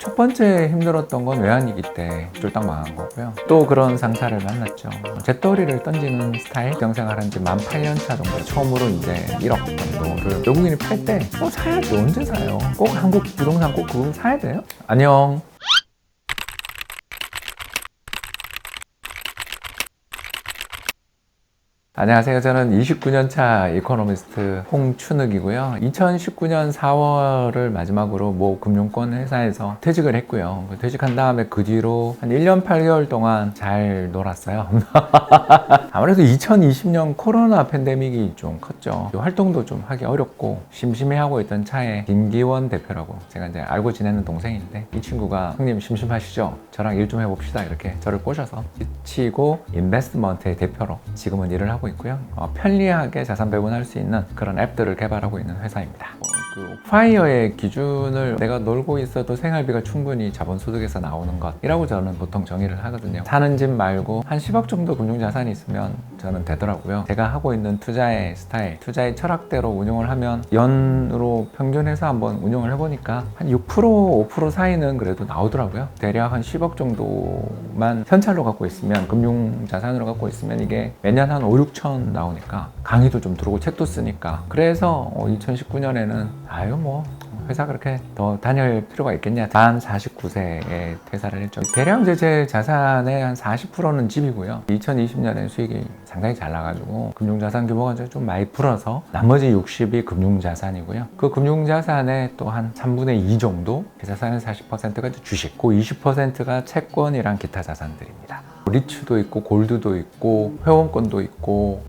첫 번째 힘들었던 건 외환위기 때 쫄딱 망한 거고요. 또 그런 상사를 만났죠. 재떨이를 던지는 스타일 직장생활한 지 만 8년 차 정도 처음으로 이제 1억 정도를 외국인이 팔 때 사야지. 언제 사요? 꼭 한국 부동산 꼭 그거 사야 돼요? 안녕. 안녕하세요. 저는 29년 차 이코노미스트 홍춘욱이고요. 2019년 4월을 마지막으로 모 금융권 회사에서 퇴직을 했고요. 퇴직한 다음에 그 뒤로 한 1년 8개월 동안 잘 놀았어요. 아무래도 2020년 코로나 팬데믹이 좀 컸죠. 활동도 좀 하기 어렵고 심심해하고 있던 차에 김기원 대표라고 제가 이제 알고 지내는 동생인데, 이 친구가 형님 심심하시죠? 저랑 일 좀 해봅시다. 이렇게 저를 꼬셔서 지치고 인베스트먼트의 대표로 지금은 일을 하고 있고요. 편리하게 자산 배분할 수 있는 그런 앱들을 개발하고 있는 회사입니다. 파이어의 기준을 내가 놀고 있어도 생활비가 충분히 자본소득에서 나오는 것이라고 저는 보통 정의를 하거든요. 사는 집 말고 한 10억 정도 금융자산이 있으면 저는 되더라고요. 제가 하고 있는 투자의 스타일, 투자의 철학대로 운용을 하면 연으로 평균해서 한번 운용을 해보니까 한 6%, 5% 사이는 그래도 나오더라고요. 대략 한 10억 정도만 현찰로 갖고 있으면, 금융자산으로 갖고 있으면 이게 매년 한 5, 6천 나오니까 강의도 좀 들어오고 책도 쓰니까, 그래서 2019년에는 회사 그렇게 더 다닐 필요가 있겠냐. 만 49세에 퇴사를 했죠. 대략 제 자산의 한 40%는 집이고요. 2020년에 수익이 상당히 잘 나가지고 금융자산 규모가 좀 많이 불어서 나머지 60이 금융자산이고요. 그 금융자산의 또 한 3분의 2 정도, 그 자산의 40%가 주식, 그 20%가 채권이랑 기타 자산들입니다. 리츠도 있고 골드도 있고 회원권도 있고.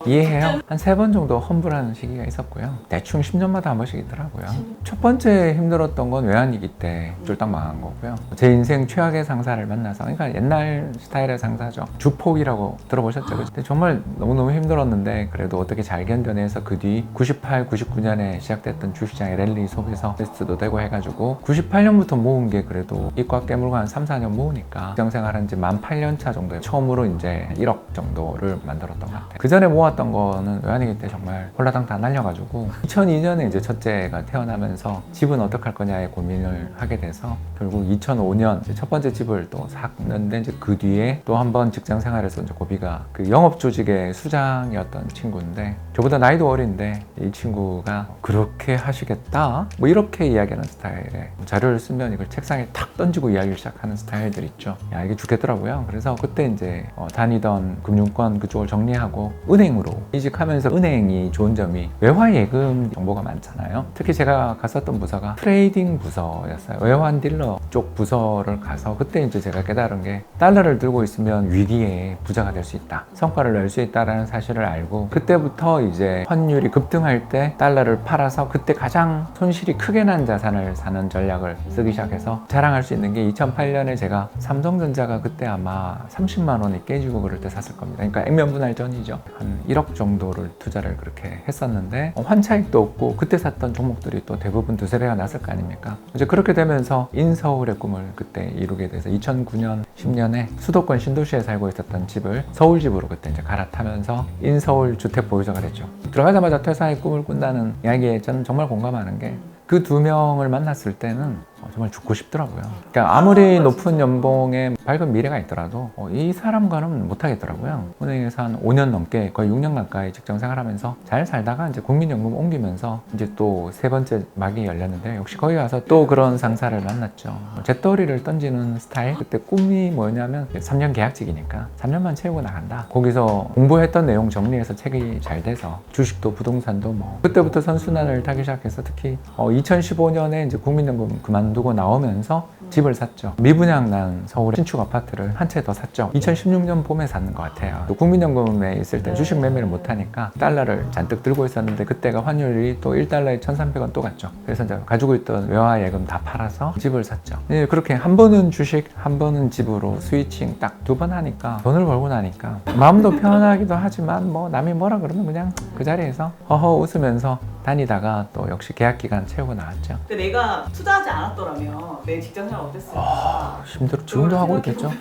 이해해요? 한 3번 정도 험불하는 시기가 있었고요. 대충 10년마다 한 번씩 있더라고요. 첫 번째 힘들었던 건 외환위기 때 쫄딱 망한 거고요. 제 인생 최악의 상사를 만나서, 그러니까 옛날 스타일의 상사죠. 주폭이라고 들어보셨죠? 근데 정말 너무너무 힘들었는데 그래도 어떻게 잘 견뎌내서 그 뒤 98, 99년에 시작됐던 주식시장의 랠리 속에서 베스트도 되고 해가지고 98년부터 모은 게 그래도 이과 깨물고 한 3, 4년 모으니까 직장생활한 지 만 8년 차 정도에 처음으로 이제 1억 정도를 만들었던 것 같아요. 그 전에 모았던 거는 외환위기 때 정말 홀라당 다 날려가지고 2002년에 이제 첫째가 태어나면서 집은 어떡할 거냐에 고민을 하게 돼서 결국 2005년 첫 번째 집을 또 샀는데, 이제 그 뒤에 또 한 번 직장 생활에서 이제 고비가, 그 영업 조직의 수장이었던 친구인데 저보다 나이도 어린데 이 친구가 그렇게 하시겠다? 이렇게 이야기하는 스타일의 자료를 쓰면 이걸 책상에 탁 던지고 이야기를 시작하는 스타일들 있죠. 야, 이게 죽겠더라고요. 그래서 그때 이제 다니던 금융권 그쪽을 정리하고 은행으로 이직하면서, 은행이 좋은 점이 외화예금 정보가 많잖아요. 특히 제가 갔었던 부서가 트레이딩 부서였어요. 외환 딜러 쪽 부서를 가서 그때 이제 제가 깨달은 게, 달러를 들고 있으면 위기에 부자가 될 수 있다, 성과를 낼 수 있다라는 사실을 알고, 그때부터 이제 환율이 급등할 때 달러를 팔아서 그때 가장 손실이 크게 난 자산을 사는 전략을 쓰기 시작해서 자랑할 수 있는 게, 2008년에 제가 삼성전자가 그때 아마 30만 원이 깨지고 그럴 때 샀을 겁니다. 그러니까 액면분할 전이죠. 한 1억 정도를 투자를 그렇게 했었는데 환차익도 없고 그때 샀던 종목들이 또 대부분 두세 배가 났을 거 아닙니까? 이제 그렇게 되면서 인서울의 꿈을 그때 이루게 돼서 2009년 10년에 수도권 신도시에 살고 있었던 집을 서울집으로 그때 이제 갈아타면서 인서울 주택 보유자가 됐죠. 들어가자마자 퇴사의 꿈을 꾼다는 이야기에 저는 정말 공감하는 게, 그 두 명을 만났을 때는 정말 죽고 싶더라고요. 그러니까 아무리 높은 연봉에 밝은 미래가 있더라도 이 사람과는 못하겠더라고요. 은행에서 한 5년 넘게, 거의 6년 가까이 직장 생활하면서 잘 살다가 이제 국민연금 옮기면서 이제 또 세 번째 막이 열렸는데, 역시 거기 가서 또 그런 상사를 만났죠. 재떨이를 던지는 스타일. 그때 꿈이 뭐냐면 3년 계약직이니까 3년만 채우고 나간다. 거기서 공부했던 내용 정리해서 책이 잘 돼서 주식도 부동산도 그때부터 선순환을 타기 시작해서, 특히 2015년에 이제 국민연금 그만두고 나오면서 집을 샀죠. 미분양 난 서울의 신축 아파트를 한 채 더 샀죠. 2016년 봄에 샀는 것 같아요. 또 국민연금에 있을 때 주식 매매를 못하니까 달러를 잔뜩 들고 있었는데, 그때가 환율이 또 1달러에 1,300원 또 갔죠. 그래서 이제 가지고 있던 외화예금 다 팔아서 집을 샀죠. 그렇게 한 번은 주식, 한 번은 집으로 스위칭 딱 2번 하니까, 돈을 벌고 나니까 마음도 편하기도 하지만 남이 뭐라 그러면 그냥 그 자리에서 허허 웃으면서 다니다가 또 역시 계약 기간 채우고 나왔죠. 근데 내가 투자하지 않았더라면 내 직장생활 어땠을까? 힘들어. 지금도 하고 있겠죠.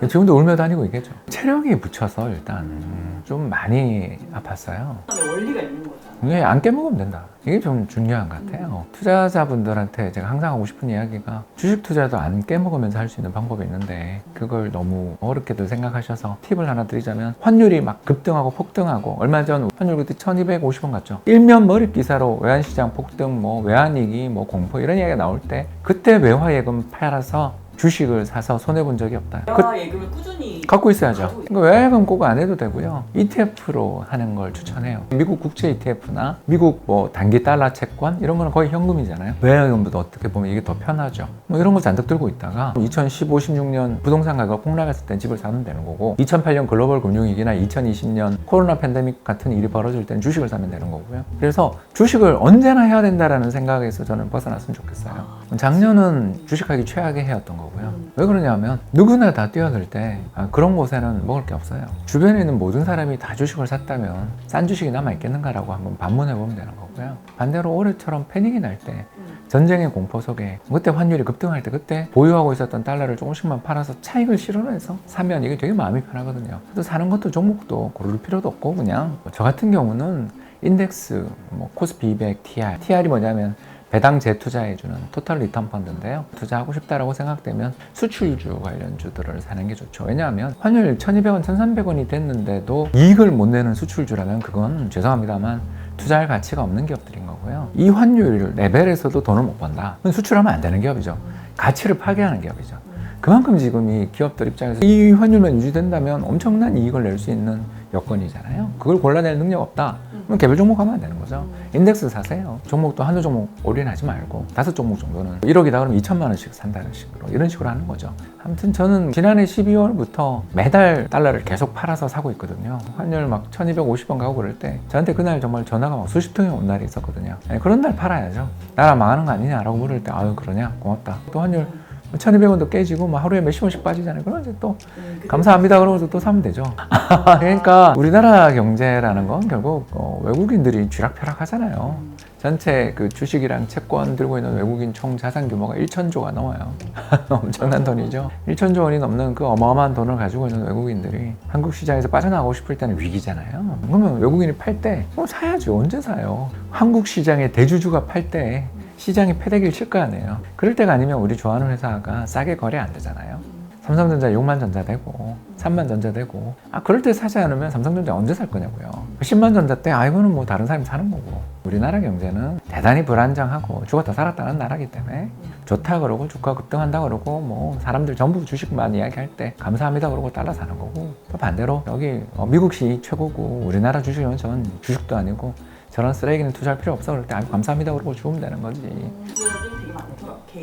지금도 울며 다니고 있겠죠. 체력이 붙여서 일단 좀 많이 아팠어요. 근데 원리가 있는 거잖아. 이게 안 깨먹으면 된다. 이게 좀 중요한 것 같아요. 투자자분들한테 제가 항상 하고 싶은 이야기가 주식 투자도 안 깨먹으면서 할 수 있는 방법이 있는데 그걸 너무 어렵게도 생각하셔서 팁을 하나 드리자면 환율이 막 급등하고 폭등하고 얼마 전 환율 그때 1250원 갔죠. 일면 머릿 기사로 외환시장 폭등, 뭐 외환위기, 뭐 공포 이런 이야기가 나올 때 그때 외화예금 팔아서 주식을 사서 손해본 적이 없다. 외화 예금을 꾸준히 갖고 있어야죠. 그러니까 외화예금 꼭 안 해도 되고요. ETF로 하는 걸 추천해요. 미국 국채 ETF나 미국 뭐 단기 달러 채권 이런 거는 거의 현금이잖아요. 외화예금보다 어떻게 보면 이게 더 편하죠. 뭐 이런 거 잔뜩 들고 있다가 2015, 16년 부동산 가격 폭락했을 땐 집을 사면 되는 거고 2008년 글로벌 금융위기나 2020년 코로나 팬데믹 같은 일이 벌어질 땐 주식을 사면 되는 거고요. 그래서 주식을 언제나 해야 된다라는 생각에서 저는 벗어났으면 좋겠어요. 작년은 주식하기 최악의 해였던 거고요. 왜 그러냐면 누구나 다 뛰어들 때 그런 곳에는 먹을 게 없어요. 주변에 있는 모든 사람이 다 주식을 샀다면 싼 주식이 남아있겠는가라고 한번 반문해 보면 되는 거고요. 반대로 올해처럼 패닉이 날 때 전쟁의 공포 속에 그때 환율이 급등할 때 그때 보유하고 있었던 달러를 조금씩만 팔아서 차익을 실현해서 사면 이게 되게 마음이 편하거든요. 또 사는 것도 종목도 고를 필요도 없고 그냥 저 같은 경우는 인덱스, 뭐 코스피 200, TR. TR이 뭐냐면 배당 재투자해주는 토탈 리턴 펀드인데요. 투자하고 싶다라고 생각되면 수출주 관련주들을 사는 게 좋죠. 왜냐하면 환율 1200원, 1300원이 됐는데도 이익을 못 내는 수출주라면 그건 죄송합니다만 투자할 가치가 없는 기업들인 거고요. 이 환율 레벨에서도 돈을 못 번다. 그건 수출하면 안 되는 기업이죠. 가치를 파괴하는 기업이죠. 그만큼 지금 이 기업들 입장에서 이 환율만 유지된다면 엄청난 이익을 낼 수 있는 여건이잖아요. 그걸 골라낼 능력 없다. 그럼 개별 종목 하면 안 되는 거죠. 인덱스 사세요. 종목도 한두 종목 올인하지 말고 5종목 정도는 1억이다 그러면 2천만 원씩 산다는 식으로 이런 식으로 하는 거죠. 아무튼 저는 지난해 12월부터 매달 달러를 계속 팔아서 사고 있거든요. 환율 막 1250원 가고 그럴 때 저한테 그날 정말 전화가 막 수십 통이 온 날이 있었거든요. 아니, 그런 날 팔아야죠. 나라 망하는 거 아니냐라고 물을 때 아유 그러냐 고맙다. 또 환율 1200원도 깨지고 뭐 하루에 몇십 원씩 빠지잖아요. 그러면 이제 또 감사합니다 그러면서 또 사면 되죠. 그러니까 우리나라 경제라는 건 결국 외국인들이 쥐락펴락 하잖아요. 전체 그 주식이랑 채권 들고 있는 외국인 총 자산 규모가 1천조가 넘어요. 엄청난 돈이죠. 1천조 원이 넘는 그 어마어마한 돈을 가지고 있는 외국인들이 한국 시장에서 빠져나가고 싶을 때는 위기잖아요. 그러면 외국인이 팔 때 사야죠. 언제 사요? 한국 시장의 대주주가 팔 때 시장이 패대기를 칠 거 아니에요. 그럴 때가 아니면 우리 좋아하는 회사가 싸게 거래 안 되잖아요. 삼성전자 6만 전자 되고 3만 전자 되고 그럴 때 사지 않으면 삼성전자 언제 살 거냐고요. 10만 전자 때 이거는 뭐 다른 사람이 사는 거고. 우리나라 경제는 대단히 불안정하고 죽었다 살았다는 나라기 때문에 좋다 그러고 주가 급등한다 그러고 뭐 사람들 전부 주식만 이야기할 때 감사합니다 그러고 달러 사는 거고 또 반대로 여기 미국시 최고고 우리나라 주식은 전 주식도 아니고 저런 쓰레기는 투자할 필요 없어 그럴 때 감사합니다 그러고 주면 되는 거지.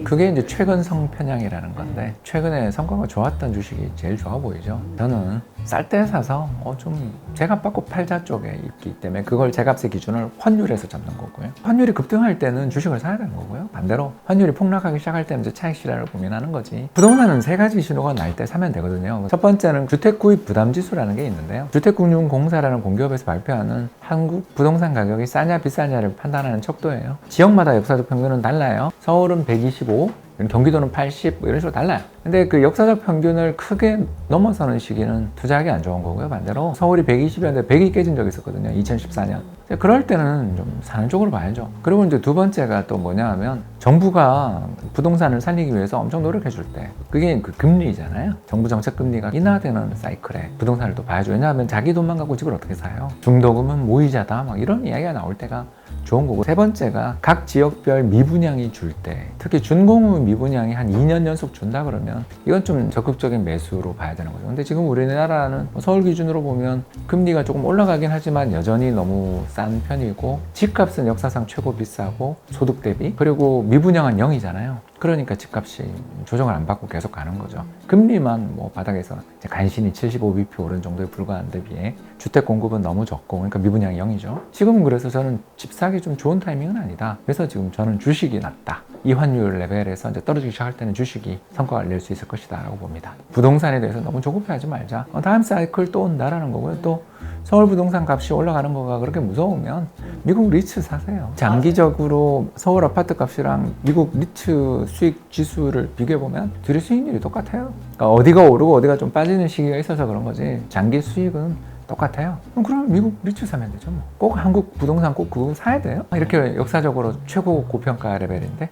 그게 이제 최근 성편향이라는 건데 최근에 성과가 좋았던 주식이 제일 좋아 보이죠. 저는 쌀 때 사서 좀 제값 받고 팔자 쪽에 있기 때문에 그걸 제값의 기준을 환율에서 잡는 거고요. 환율이 급등할 때는 주식을 사야 되는 거고요. 반대로 환율이 폭락하기 시작할 때는 이제 차익 실현을 고민하는 거지. 부동산은 세 가지 신호가 날 때 사면 되거든요. 첫 번째는 주택구입 부담지수라는 게 있는데요. 주택금융공사라는 공기업에서 발표하는 한국 부동산 가격이 싸냐 비싸냐를 판단하는 척도예요. 지역마다 역사적 평균은 달라요. 서울은 125, 경기도는 80 이런 식으로 달라요. 근데 그 역사적 평균을 크게 넘어서는 시기는 투자하기 안 좋은 거고요. 반대로 서울이 120이었는데 100이 깨진 적이 있었거든요. 2014년. 그럴 때는 좀 사는 쪽으로 봐야죠. 그리고 이제 두 번째가 또 뭐냐 하면 정부가 부동산을 살리기 위해서 엄청 노력해 줄 때 그게 그 금리잖아요. 정부 정책 금리가 인하되는 사이클에 부동산을 또 봐야죠. 왜냐하면 자기 돈만 갖고 집을 어떻게 사요? 중도금은 모이자다 막 이런 이야기가 나올 때가 좋은 거고 세 번째가 각 지역별 미분양이 줄 때 특히 준공업 미분양이 한 2년 연속 준다 그러면 이건 좀 적극적인 매수로 봐야 되는 거죠. 근데 지금 우리나라는 서울 기준으로 보면 금리가 조금 올라가긴 하지만 여전히 너무 싼 편이고 집값은 역사상 최고 비싸고 소득 대비 그리고 미분양은 0이잖아요. 그러니까 집값이 조정을 안 받고 계속 가는 거죠. 금리만 뭐 바닥에서 이제 간신히 75bp 오른 정도에 불과한데 비해 주택 공급은 너무 적고 그러니까 미분양이 0이죠. 지금은 그래서 저는 집 사기 좀 좋은 타이밍은 아니다. 그래서 지금 저는 주식이 낫다. 이 환율 레벨에서 이제 떨어지기 시작할 때는 주식이 성과를 낼 수 있을 것이다 라고 봅니다. 부동산에 대해서 너무 조급해하지 말자. 다음 사이클 또 온다라는 거고요. 또 서울 부동산 값이 올라가는 거가 그렇게 무서우면 미국 리츠 사세요. 장기적으로 서울 아파트 값이랑 미국 리츠 수익 지수를 비교해보면 둘의 수익률이 똑같아요. 그러니까 어디가 오르고 어디가 좀 빠지는 시기가 있어서 그런 거지 장기 수익은 똑같아요. 그럼 미국 리츠 사면 되죠. 뭐. 꼭 한국 부동산 꼭 그거 사야 돼요? 이렇게 역사적으로 최고 고평가 레벨인데